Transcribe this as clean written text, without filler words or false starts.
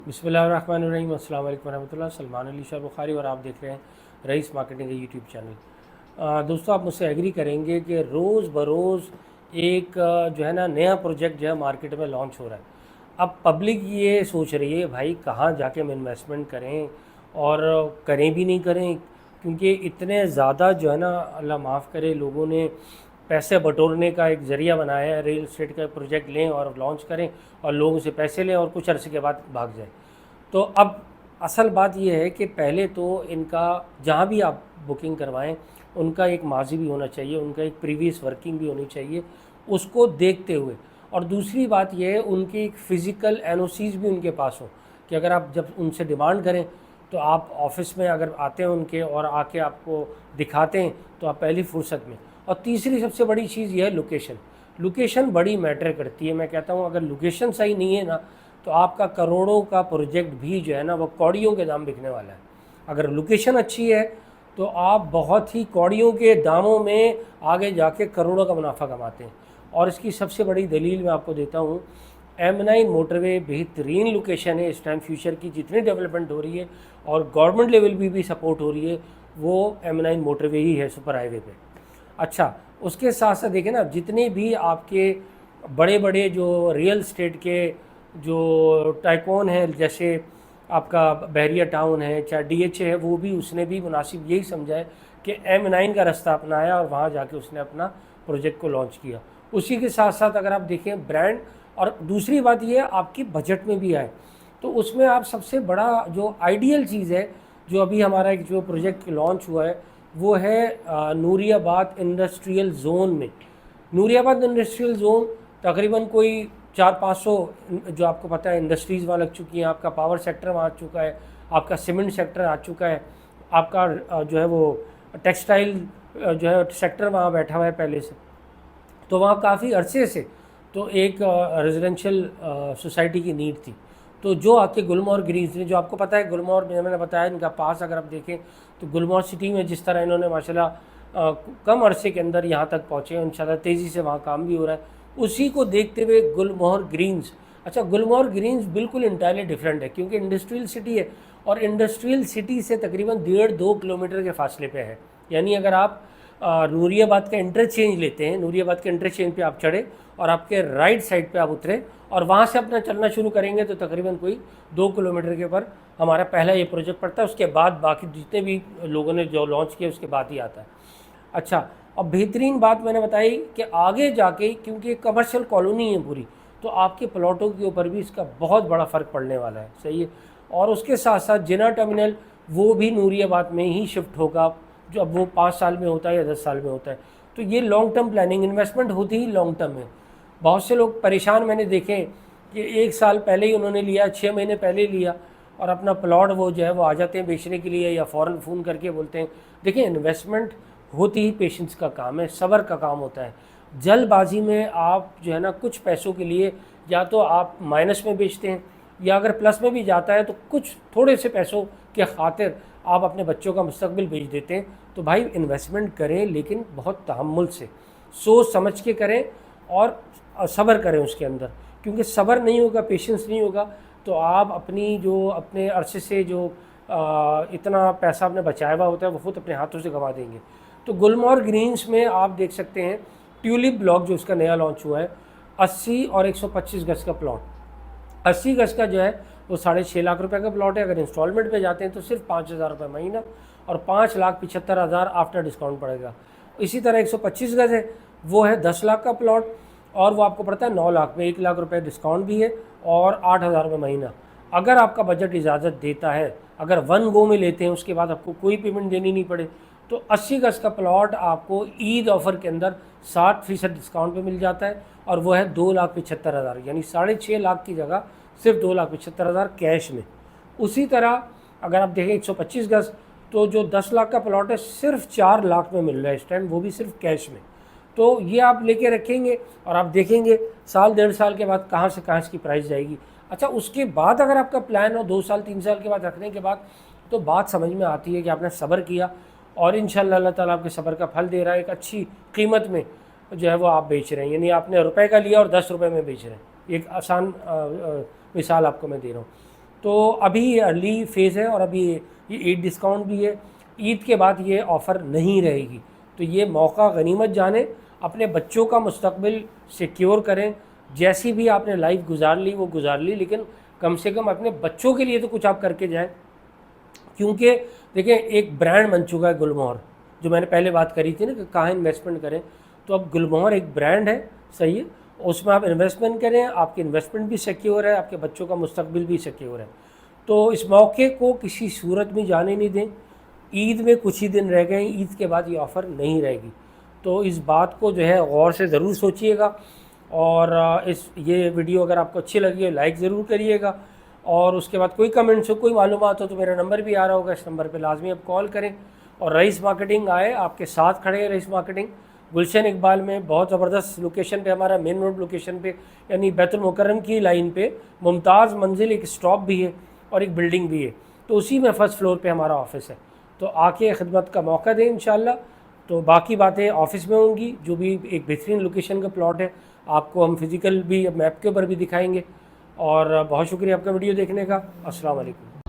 बिस्मिल्लाहिर्रहमानिर्रहीम। अस्सलाम वालेकुम रहमतुल्लाह। सलमान अली शाह बुखारी और आप देख रहे हैं रईस मार्केटिंग का यूट्यूब चैनल। दोस्तों, आप मुझसे एग्री करेंगे कि रोज़ बरोज़ एक जो है ना नया प्रोजेक्ट जो है मार्केट में लॉन्च हो रहा है। अब पब्लिक ये सोच रही है भाई कहाँ जाके हम इन्वेस्टमेंट करें और करें भी नहीं करें, क्योंकि इतने ज़्यादा जो है ना अल्लाह माफ़ करे लोगों ने पैसे बटोरने का एक ज़रिया बनाया है। रियल एस्टेट का प्रोजेक्ट लें और लॉन्च करें और लोगों से पैसे लें और कुछ अरसे के बाद भाग जाएं। तो अब असल बात यह है कि पहले तो इनका जहाँ भी आप बुकिंग करवाएं उनका एक माजी भी होना चाहिए, उनका एक प्रीवियस वर्किंग भी होनी चाहिए, उसको देखते हुए। और दूसरी बात यह है उनकी एक फ़िज़िकल एनओसीज़ भी उनके पास हो कि अगर आप जब उनसे डिमांड करें तो आप ऑफिस में अगर आते हैं उनके और आके आपको दिखाते हैं तो आप पहली फुर्सत में। और तीसरी सबसे बड़ी चीज़ यह है लोकेशन। लोकेशन बड़ी मैटर करती है। मैं कहता हूँ अगर लोकेशन सही नहीं है ना तो आपका करोड़ों का प्रोजेक्ट भी जो है ना वो कौड़ियों के दाम बिकने वाला है। अगर लोकेशन अच्छी है तो आप बहुत ही कौड़ियों के दामों में आगे जाके करोड़ों का मुनाफा कमाते हैं। और इसकी सबसे बड़ी दलील मैं आपको देता हूँ, M9 मोटरवे बेहतरीन लोकेशन है इस टाइम। फ्यूचर की जितनी डेवलपमेंट हो रही है और गवर्नमेंट लेवल भी सपोर्ट हो रही है वो M9 मोटरवे ही है सुपर हाईवे पे। अच्छा, उसके साथ साथ देखें ना जितने भी आपके बड़े बड़े जो रियल स्टेट के जो टाइकॉन है, जैसे आपका बहरिया टाउन है, चाहे DHA है, वो भी उसने भी मुनासिब यही समझा है कि M9 का रास्ता अपनाया और वहाँ जाके उसने अपना प्रोजेक्ट को लॉन्च किया। उसी के साथ साथ अगर आप देखें ब्रांड, और दूसरी बात ये है आपकी बजट में भी आए तो उसमें आप सबसे बड़ा जो आइडियल चीज़ है जो अभी हमारा एक जो प्रोजेक्ट लॉन्च हुआ है वो है नूरियाबाद इंडस्ट्रियल ज़ोन में। नूरियाबाद इंडस्ट्रियल ज़ोन तकरीबन कोई 400-500 जो आपको पता है इंडस्ट्रीज़ वहाँ लग चुकी हैं, आपका पावर सेक्टर वहाँ आ चुका है, आपका सीमेंट सेक्टर आ चुका है, आपका जो है वो टेक्सटाइल जो है सेक्टर वहाँ बैठा हुआ है पहले से। तो वहाँ काफ़ी अरसे से तो एक रेजिडेंशियल सोसाइटी की नीड थी। तो जो आके गुलमोहर ग्रीन्स ने, जो आपको पता है गुलमोहर मैंने बताया इनका पास अगर आप देखें तो गुलमोहर सिटी में जिस तरह इन्होंने माशाल्लाह कम अरसे के अंदर यहाँ तक पहुँचे, इंशाल्लाह तेज़ी से वहाँ काम भी हो रहा है। उसी को देखते हुए गुलमोहर ग्रीन्स, अच्छा गुलमोहर ग्रीन्स बिल्कुल इंटायरली डिफरेंट है क्योंकि इंडस्ट्रियल सिटी है और इंडस्ट्रियल सिटी से तकरीबन 1.5-2 किलोमीटर के फासले पे है। यानी अगर आप नूरियाबाद का इंटरचेंज लेते हैं, नूरियाबाद के इंटरचेंज पे आप चढ़े और आपके राइट साइड पे आप उतरे और वहाँ से अपना चलना शुरू करेंगे तो तकरीबन कोई 2 किलोमीटर के ऊपर हमारा पहला ये प्रोजेक्ट पड़ता है। उसके बाद बाकी जितने भी लोगों ने जो लॉन्च किया उसके बाद ही आता है। अच्छा, अब बेहतरीन बात मैंने बताई कि आगे जाके क्योंकि कमर्शियल कॉलोनी है पूरी, तो आपके प्लॉटों के ऊपर भी इसका बहुत बड़ा फ़र्क पड़ने वाला है। सही है। और उसके साथ साथ जिना टर्मिनल वो भी नूरियाबाद में ही शिफ्ट होगा, जो अब वो 5 साल में होता है या 10 साल में होता है। तो ये लॉन्ग टर्म प्लानिंग, इन्वेस्टमेंट होती ही लॉन्ग टर्म है। बहुत से लोग परेशान मैंने देखे कि 1 साल पहले ही उन्होंने लिया, 6 महीने पहले लिया और अपना प्लॉट वो जो है वो आ जाते हैं बेचने के लिए या फ़ौरन फ़ोन करके बोलते हैं। देखिए, इन्वेस्टमेंट होती ही पेशेंस का काम है, सब्र का काम होता है। जल्दबाजी में आप जो है ना कुछ पैसों के लिए या तो आप माइनस में बेचते हैं या अगर प्लस में भी जाता है तो कुछ थोड़े से पैसों के खातिर आप अपने बच्चों का मुस्तकबिल बेच देते हैं। तो भाई इन्वेस्टमेंट करें लेकिन बहुत तहम्मुल से, सोच समझ के करें और सब्र करें उसके अंदर, क्योंकि सब्र नहीं होगा, पेशेंस नहीं होगा तो आप अपनी जो अपने अरसे से जो इतना पैसा आपने बचाया हुआ होता है वो खुद अपने हाथों से गंवा देंगे। तो गुलमोहर ग्रीन्स में आप देख सकते हैं ट्यूलिप ब्लॉक जो उसका नया लॉन्च हुआ है, 80 और 125 गज का प्लॉट। 80 गज का जो है वो 6.5 लाख रुपए का प्लॉट है। अगर इंस्टॉलमेंट पे जाते हैं तो सिर्फ 5,000 रुपये महीना और 5,75,000 आफ्टर डिस्काउंट पड़ेगा। इसी तरह 125 गज है वो है 10 लाख का प्लॉट और वो आपको पड़ता है 9 लाख में, 1 लाख रुपये डिस्काउंट भी है और 8,000 रुपये महीना। अगर आपका बजट इजाज़त देता है, अगर वन गो में लेते हैं उसके बाद आपको कोई पेमेंट देनी नहीं पड़े, तो 80 गज का प्लॉट आपको ईद ऑफ़र के अंदर 60% डिस्काउंट पे मिल जाता है और वो है 2,75,000, यानी 6.5 लाख की जगह सिर्फ 2,75,000 कैश में। उसी तरह अगर आप देखें 125 गज तो जो 10 लाख का प्लॉट है सिर्फ 4 लाख में मिल रहा है इस टाइम, वो भी सिर्फ कैश में। तो ये आप लेके रखेंगे और आप देखेंगे साल 1.5 साल के बाद कहाँ से कहाँ इसकी प्राइस जाएगी। अच्छा, उसके बाद अगर आपका प्लान हो 2 साल 3 साल के बाद रखने के बाद तो बात समझ में आती है कि आपने सब्र किया और इंशाल्लाह अल्लाह ताला आपके सब्र का फल दे रहा है। एक अच्छी कीमत में जो है वो आप बेच रहे हैं, यानी आपने रुपए का लिया और 10 रुपये में बेच रहे हैं। एक आसान मिसाल आपको मैं दे रहा हूँ। تو ابھی یہ ارلی فیز ہے اور ابھی یہ عید ڈسکاؤنٹ بھی ہے، عید کے بعد یہ آفر نہیں رہے گی، تو یہ موقع غنیمت جانیں، اپنے بچوں کا مستقبل سیکیور کریں، جیسی بھی آپ نے لائف گزار لی وہ گزار لی، لیکن کم سے کم اپنے بچوں کے لیے تو کچھ آپ کر کے جائیں، کیونکہ دیکھیں ایک برانڈ بن چکا ہے گلموہر، جو میں نے پہلے بات کری تھی نا کہ کہاں انویسٹمنٹ کریں، تو اب گلموہر ایک برانڈ ہے، صحیح ہے، اس میں آپ انویسٹمنٹ کریں، آپ کی انویسٹمنٹ بھی سیکیور ہے، آپ کے بچوں کا مستقبل بھی سیکیور ہے، تو اس موقع کو کسی صورت میں جانے نہیں دیں۔ عید میں کچھ ہی دن رہ گئے ہیں، عید کے بعد یہ آفر نہیں رہے گی، تو اس بات کو جو ہے غور سے ضرور سوچئے گا، اور یہ ویڈیو اگر آپ کو اچھی لگی ہے لائک ضرور کریے گا، اور اس کے بعد کوئی کمنٹس ہو، کوئی معلومات ہو تو میرا نمبر بھی آ رہا ہوگا، اس نمبر پہ لازمی آپ کال کریں، اور رئیس مارکیٹنگ آئے، آپ کے ساتھ کھڑے ہیں رئیس مارکیٹنگ، گلشن اقبال میں بہت زبردست لوکیشن پہ، ہمارا مین روڈ لوکیشن پہ، یعنی بیت المکرم کی لائن پہ ممتاز منزل، ایک اسٹاپ بھی ہے اور ایک بلڈنگ بھی ہے، تو اسی میں فرسٹ فلور پہ ہمارا آفس ہے، تو آ کے خدمت کا موقع دیں انشاءاللہ۔ تو باقی باتیں آفس میں ہوں گی، جو بھی ایک بہترین لوکیشن کا پلاٹ ہے آپ کو ہم فزیکل بھی میپ کے اوپر بھی دکھائیں گے، اور بہت شکریہ آپ کا ویڈیو دیکھنے کا، السلام علیکم۔